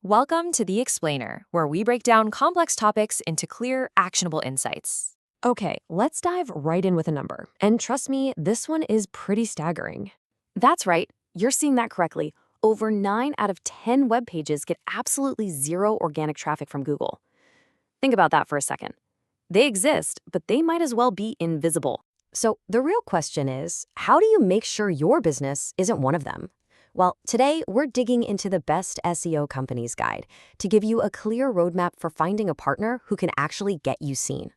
Welcome to The Explainer, where we break down complex topics into clear, actionable insights. Okay, let's dive right in with a number. And trust me, this one is pretty staggering. That's right, you're seeing that correctly. Over 9 out of 10 web pages get absolutely zero organic traffic from Google. Think about that for a second. They exist, but they might as well be invisible. So the real question is, how do you make sure your business isn't one of them? Well, today we're digging into the best SEO companies guide to give you a clear roadmap for finding a partner who can actually get you seen.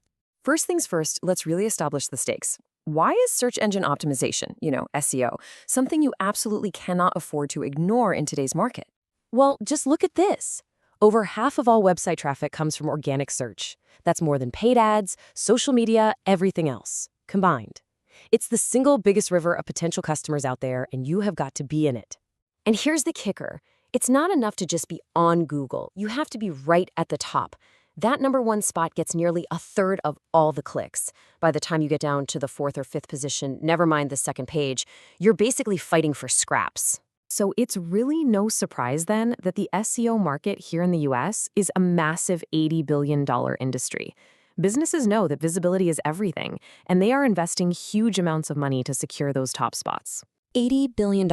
First things first, let's really establish the stakes. Why is search engine optimization, SEO, something you absolutely cannot afford to ignore in today's market? Well, just look at this. Over half of all website traffic comes from organic search. That's more than paid ads, social media, everything else combined. It's the single biggest river of potential customers out there, and you have got to be in it. And here's the kicker. It's not enough to just be on Google. You have to be right at the top. That #1 spot gets nearly a third of all the clicks. By the time you get down to the 4th or 5th position, never mind the second page, you're basically fighting for scraps. So it's really no surprise then that the SEO market here in the US is a massive $80 billion industry. Businesses know that visibility is everything, and they are investing huge amounts of money to secure those top spots. $80 billion.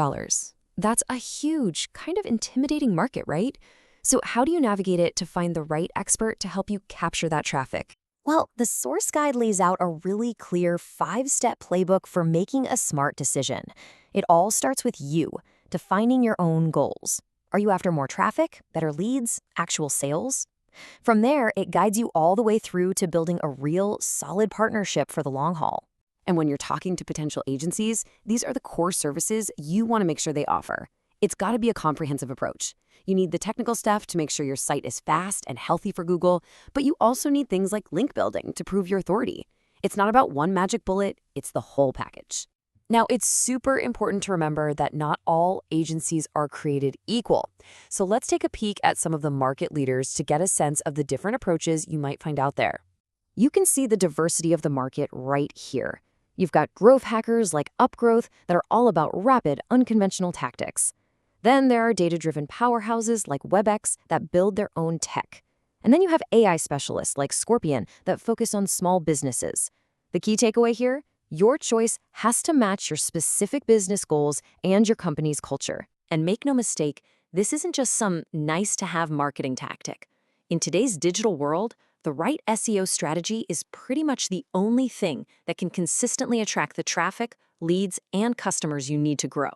That's a huge, kind of intimidating market, right? So how do you navigate it to find the right expert to help you capture that traffic? Well, the source guide lays out a really clear 5-step playbook for making a smart decision. It all starts with you, defining your own goals. Are you after more traffic, better leads, actual sales? From there, it guides you all the way through to building a real, solid partnership for the long haul. And when you're talking to potential agencies, these are the core services you want to make sure they offer. It's got to be a comprehensive approach. You need the technical stuff to make sure your site is fast and healthy for Google, but you also need things like link building to prove your authority. It's not about one magic bullet, it's the whole package. Now, it's super important to remember that not all agencies are created equal. So let's take a peek at some of the market leaders to get a sense of the different approaches you might find out there. You can see the diversity of the market right here. You've got growth hackers like upGrowth that are all about rapid, unconventional tactics. Then there are data-driven powerhouses like WebEx that build their own tech. And then you have AI specialists like Scorpion that focus on small businesses. The key takeaway here? Your choice has to match your specific business goals and your company's culture. And make no mistake, this isn't just some nice-to-have marketing tactic. In today's digital world, the right SEO strategy is pretty much the only thing that can consistently attract the traffic, leads, and customers you need to grow.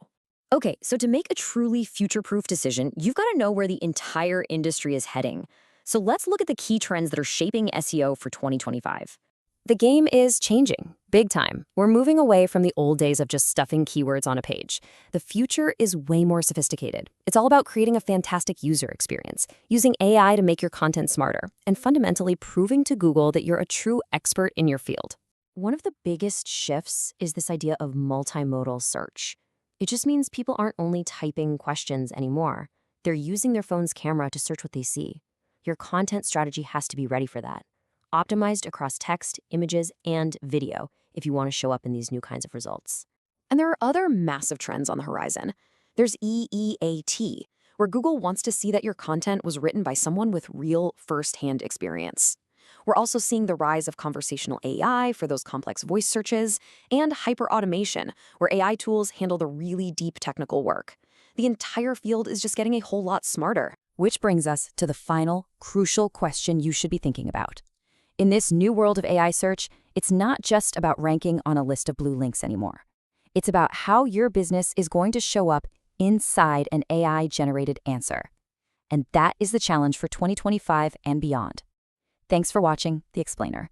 Okay, so to make a truly future-proof decision, you've got to know where the entire industry is heading. So let's look at the key trends that are shaping SEO for 2025. The game is changing, big time. We're moving away from the old days of just stuffing keywords on a page. The future is way more sophisticated. It's all about creating a fantastic user experience, using AI to make your content smarter, and fundamentally proving to Google that you're a true expert in your field. One of the biggest shifts is this idea of multimodal search. It just means people aren't only typing questions anymore. They're using their phone's camera to search what they see. Your content strategy has to be ready for that. Optimized across text, images, and video if you want to show up in these new kinds of results. And there are other massive trends on the horizon. There's EEAT, where Google wants to see that your content was written by someone with real first-hand experience. We're also seeing the rise of conversational AI for those complex voice searches, and hyperautomation, where AI tools handle the really deep technical work. The entire field is just getting a whole lot smarter. Which brings us to the final, crucial question you should be thinking about. In this new world of AI search, it's not just about ranking on a list of blue links anymore. It's about how your business is going to show up inside an AI-generated answer. And that is the challenge for 2025 and beyond. Thanks for watching The Explainer.